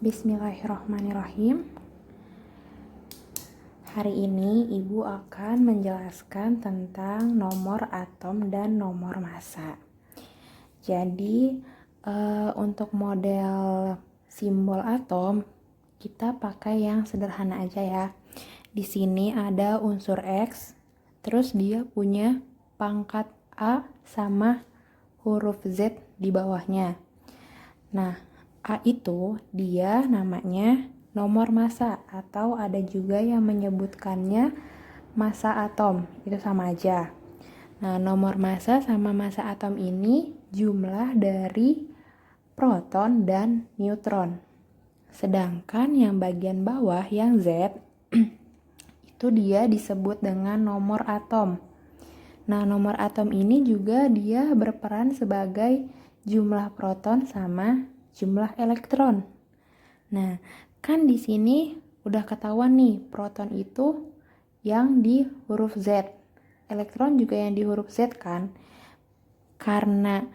Bismillahirrahmanirrahim. Hari ini Ibu akan menjelaskan tentang nomor atom dan nomor massa. Jadi untuk model simbol atom kita pakai yang sederhana aja ya. Di sini ada unsur X, terus dia punya pangkat A sama huruf Z di bawahnya. Nah, A itu dia namanya nomor massa, atau ada juga yang menyebutkannya massa atom, itu sama aja. Nah, nomor massa sama massa atom ini jumlah dari proton dan neutron. Sedangkan yang bagian bawah, yang Z, itu dia disebut dengan nomor atom. Nah, nomor atom ini juga dia berperan sebagai jumlah proton sama jumlah elektron. Nah, kan di sini udah ketahuan nih, proton itu yang di huruf Z, elektron juga yang di huruf Z kan. Karena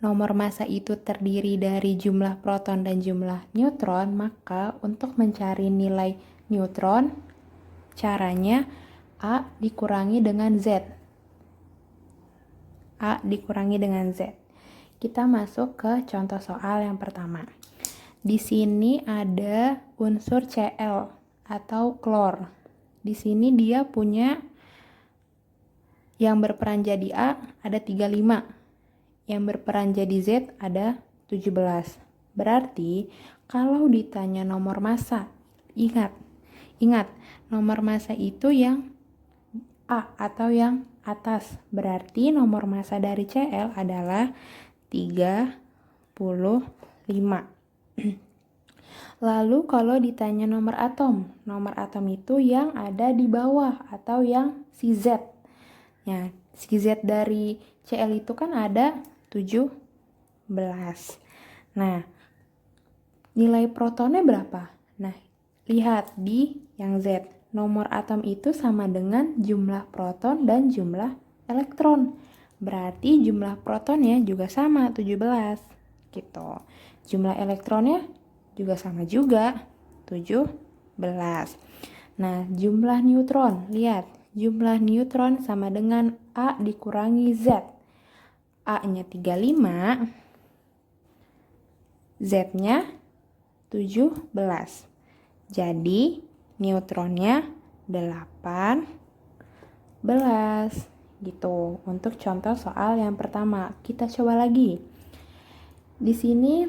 nomor massa itu terdiri dari jumlah proton dan jumlah neutron, maka untuk mencari nilai neutron, caranya A dikurangi dengan Z. A dikurangi dengan Z. Kita masuk ke contoh soal yang pertama. Di sini ada unsur Cl atau klor. Di sini dia punya yang berperan jadi A ada 35. Yang berperan jadi Z ada 17. Berarti kalau ditanya nomor massa, ingat nomor massa itu yang A atau yang atas. Berarti nomor massa dari Cl adalah 35. Lalu kalau ditanya nomor atom itu yang ada di bawah atau yang si Z. Ya, si Z dari Cl itu kan ada 17. Nah, nilai protonnya berapa? Nah, lihat di yang Z. Nomor atom itu sama dengan jumlah proton dan jumlah elektron. Berarti jumlah protonnya juga sama, 17. Gitu. Jumlah elektronnya juga sama juga, 17. Nah, jumlah neutron, lihat. Jumlah neutron sama dengan A dikurangi Z. A-nya 35, Z-nya 17. Jadi, neutronnya 18. Gitu. Untuk contoh soal yang pertama, kita coba lagi. Di sini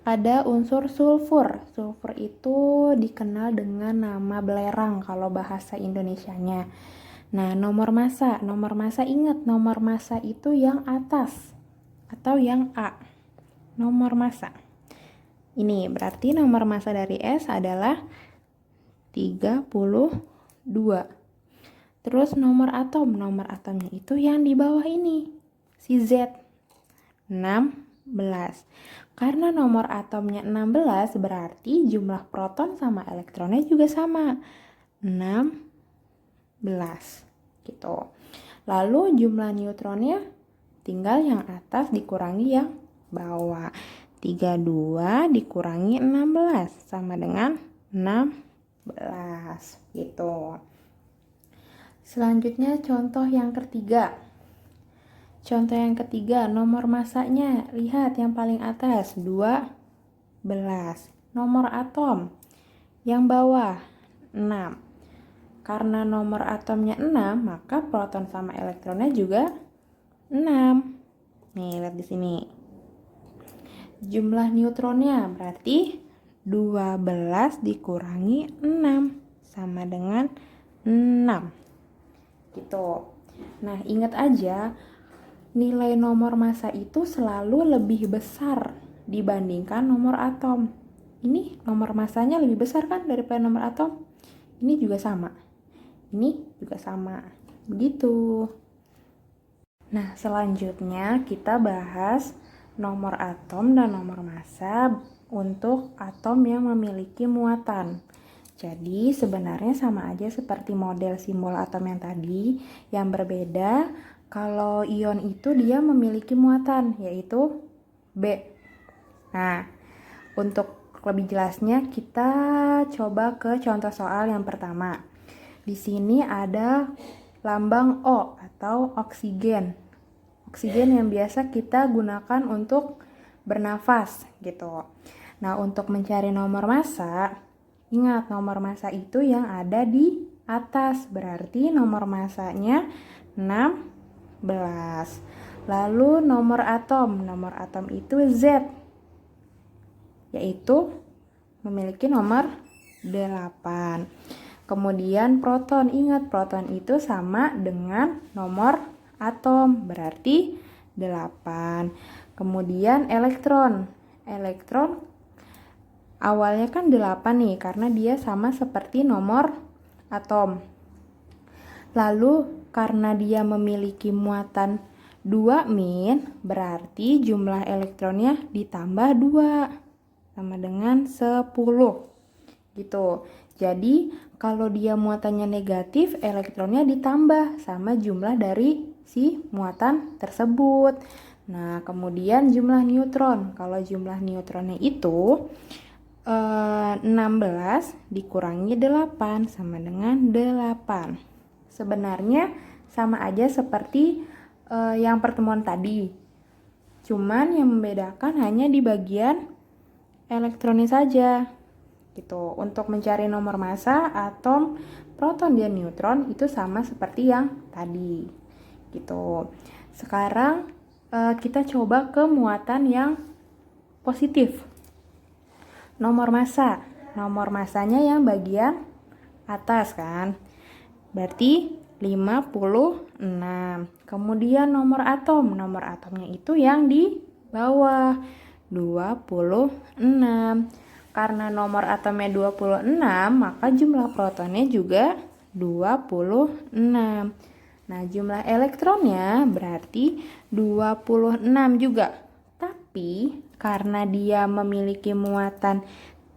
ada unsur sulfur. Sulfur itu dikenal dengan nama belerang kalau bahasa Indonesianya. Nah, nomor massa ingat, nomor massa itu yang atas atau yang A. Nomor massa. Ini berarti nomor massa dari S adalah 32. Terus nomor atomnya itu yang di bawah ini, si Z, 16. Karena nomor atomnya 16, berarti jumlah proton sama elektronnya juga sama, 16. Gitu. Lalu jumlah neutronnya tinggal yang atas dikurangi yang bawah. 32 dikurangi 16 sama dengan 16. Gitu. Selanjutnya contoh yang ketiga. Contoh yang ketiga, nomor massanya. Lihat yang paling atas, 12. Nomor atom yang bawah, 6. Karena nomor atomnya 6, maka proton sama elektronnya juga 6. Nih, lihat di sini. Jumlah neutronnya berarti 12 dikurangi 6 sama dengan 6. Gitu. Nah, ingat aja nilai nomor massa itu selalu lebih besar dibandingkan nomor atom. Ini nomor massanya lebih besar kan daripada nomor atom. Ini juga sama. Ini juga sama. Begitu. Nah, selanjutnya kita bahas nomor atom dan nomor massa untuk atom yang memiliki muatan. Jadi sebenarnya sama aja seperti model simbol atom yang tadi. Yang berbeda, kalau ion itu dia memiliki muatan, yaitu B. Nah, untuk lebih jelasnya kita coba ke contoh soal yang pertama. Di sini ada lambang O atau oksigen. Oksigen yang biasa kita gunakan untuk bernafas gitu. Nah, untuk mencari nomor massa, ingat nomor massa itu yang ada di atas, berarti nomor massanya 16. Lalu nomor atom itu Z, yaitu memiliki nomor 8. Kemudian proton, ingat proton itu sama dengan nomor atom, berarti 8. Kemudian elektron awalnya kan 8 nih, karena dia sama seperti nomor atom. Lalu karena dia memiliki muatan 2 min, berarti jumlah elektronnya ditambah 2 sama dengan 10 gitu. Jadi kalau dia muatannya negatif, elektronnya ditambah sama jumlah dari si muatan tersebut. Nah, kemudian jumlah neutron. Kalau jumlah neutronnya itu 16 dikurangi 8 sama dengan 8. Sebenarnya sama aja seperti yang pertemuan tadi. Cuman yang membedakan hanya di bagian elektronnya saja. Gitu. Untuk mencari nomor massa, atom, proton, dan neutron itu sama seperti yang tadi. Gitu. Sekarang kita coba ke muatan yang positif. Nomor massa. Nomor massanya yang bagian atas kan. Berarti 56. Kemudian nomor atom. Nomor atomnya itu yang di bawah 26. Karena nomor atomnya 26, maka jumlah protonnya juga 26. Nah, jumlah elektronnya berarti 26 juga. Tapi karena dia memiliki muatan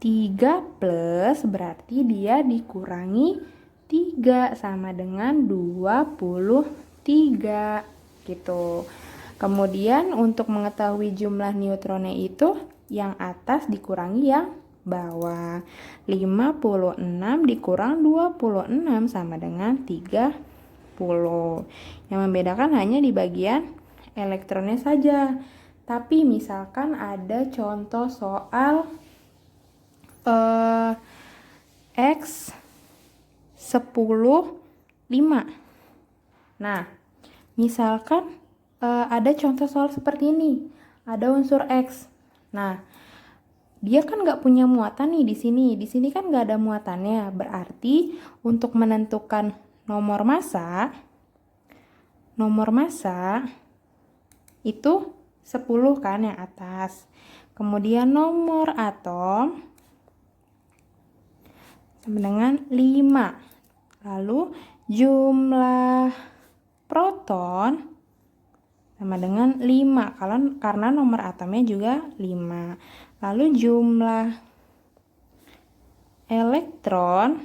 3 plus, berarti dia dikurangi 3 sama dengan 23 gitu. Kemudian untuk mengetahui jumlah neutronnya itu yang atas dikurangi yang bawah. 56 dikurang 26 sama dengan 30. Yang membedakan hanya di bagian elektronnya saja. Tapi misalkan ada contoh soal X 10 5. Nah, misalkan ada contoh soal seperti ini. Ada unsur X. Nah, dia kan nggak punya muatan nih di sini. Di sini kan nggak ada muatannya. Berarti untuk menentukan nomor massa itu 10 kan yang atas. Kemudian nomor atom sama dengan 5. Lalu jumlah proton sama dengan 5 karena nomor atomnya juga 5. Lalu jumlah elektron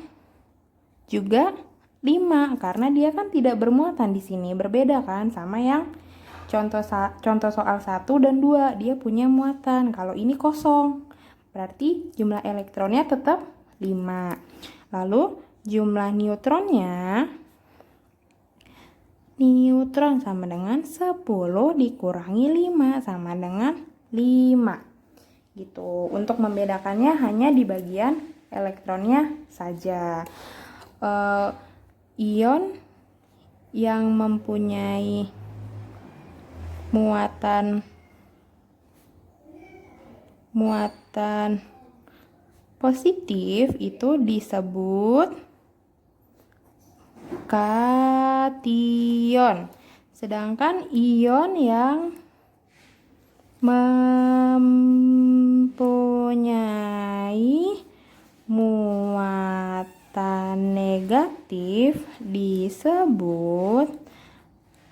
juga 5 karena dia kan tidak bermuatan di sini. Berbeda kan sama yang contoh soal 1 dan 2, dia punya muatan. Kalau ini kosong, berarti jumlah elektronnya tetap 5. Lalu jumlah neutronnya, neutron sama dengan 10 dikurangi 5 sama dengan 5. Gitu. Untuk membedakannya hanya di bagian elektronnya saja. Ion yang mempunyai muatan positif itu disebut kation. Sedangkan ion yang mempunyai muatan negatif disebut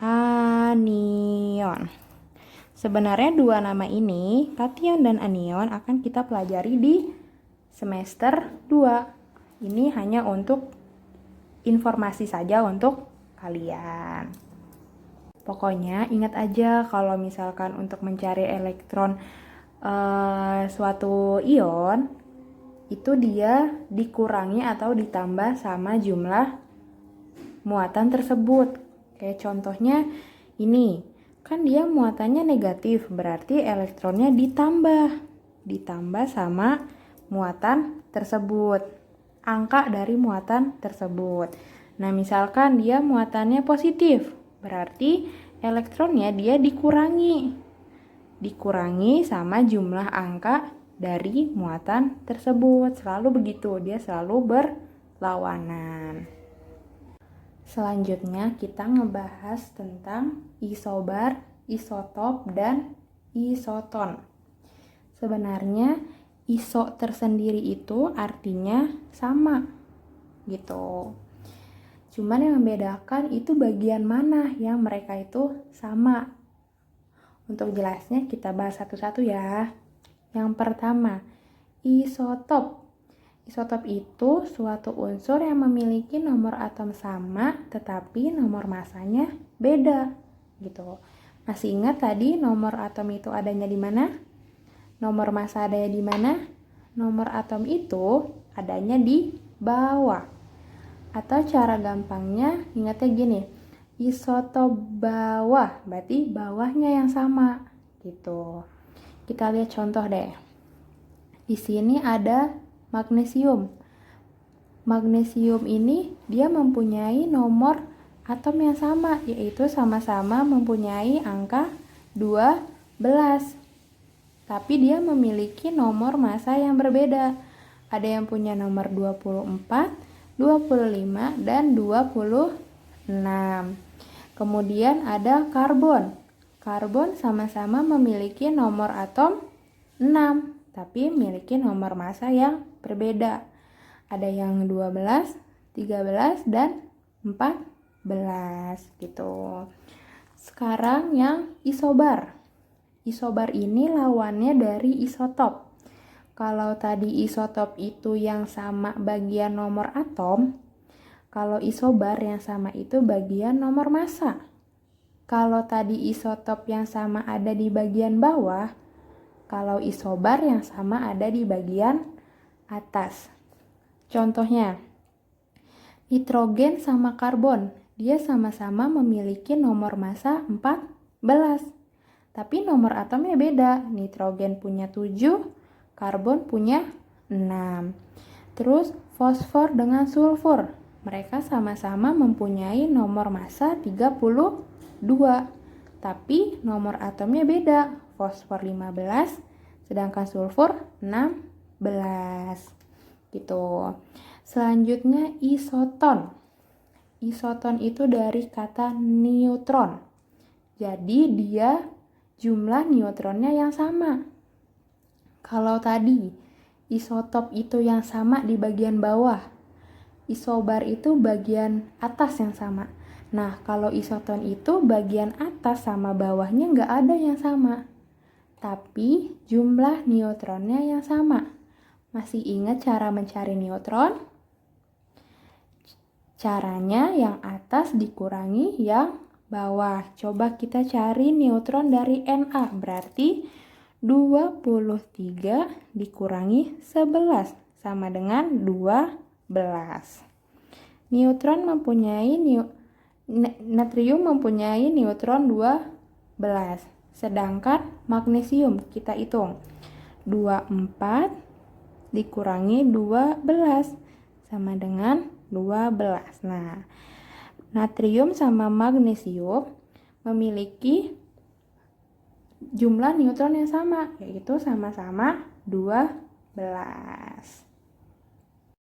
anion. Sebenarnya dua nama ini, kation dan anion, akan kita pelajari di semester 2. Ini hanya untuk informasi saja untuk kalian. Pokoknya ingat aja kalau misalkan untuk mencari elektron suatu ion itu dia dikurangi atau ditambah sama jumlah muatan tersebut. Kayak contohnya ini, kan dia muatannya negatif, berarti elektronnya ditambah sama muatan tersebut, angka dari muatan tersebut. Nah, misalkan dia muatannya positif, berarti elektronnya dia dikurangi sama jumlah angka dari muatan tersebut. Selalu begitu, dia selalu berlawanan. Selanjutnya kita ngebahas tentang isobar, isotop, dan isoton. Sebenarnya iso tersendiri itu artinya sama gitu. Cuman yang membedakan itu bagian mana yang mereka itu sama. Untuk jelasnya kita bahas satu-satu ya. Yang pertama, isotop. Isotop itu suatu unsur yang memiliki nomor atom sama tetapi nomor masanya beda gitu. Masih ingat tadi nomor atom itu adanya di mana? Nomor massa adanya di mana? Nomor atom itu adanya di bawah. Atau cara gampangnya ingatnya gini, isotop bawah, berarti bawahnya yang sama gitu. Kita lihat contoh deh. Di sini ada magnesium. Magnesium ini dia mempunyai nomor atom yang sama, yaitu sama-sama mempunyai angka 12. Tapi dia memiliki nomor massa yang berbeda. Ada yang punya nomor 24, 25, dan 26. Kemudian ada karbon. Karbon sama-sama memiliki nomor atom 6, tapi memiliki nomor massa yang berbeda. Ada yang 12, 13, dan 14 gitu. Sekarang yang isobar. Isobar ini lawannya dari isotop. Kalau tadi isotop itu yang sama bagian nomor atom, kalau isobar yang sama itu bagian nomor massa. Kalau tadi isotop yang sama ada di bagian bawah, kalau isobar yang sama ada di bagian atas. Contohnya, nitrogen sama karbon, dia sama-sama memiliki nomor massa 14. Tapi nomor atomnya beda, nitrogen punya 7, karbon punya 6. Terus fosfor dengan sulfur, mereka sama-sama mempunyai nomor massa 32. Tapi nomor atomnya beda, fosfor 15, sedangkan sulfur 16. Gitu. Selanjutnya isoton. Isoton itu dari kata neutron. Jadi dia jumlah neutronnya yang sama. Kalau tadi isotop itu yang sama di bagian bawah, isobar itu bagian atas yang sama. Nah, kalau isoton itu bagian atas sama bawahnya nggak ada yang sama, tapi jumlah neutronnya yang sama. Masih ingat cara mencari neutron? Caranya yang atas dikurangi yang bawah. Coba kita cari neutron dari Na, berarti 23 dikurangi 11 sama dengan 12. Neutron mempunyai natrium mempunyai neutron 12. Sedangkan magnesium kita hitung 24 dikurangi 12 sama dengan 12. Nah, natrium sama magnesium memiliki jumlah neutron yang sama, yaitu sama-sama 12.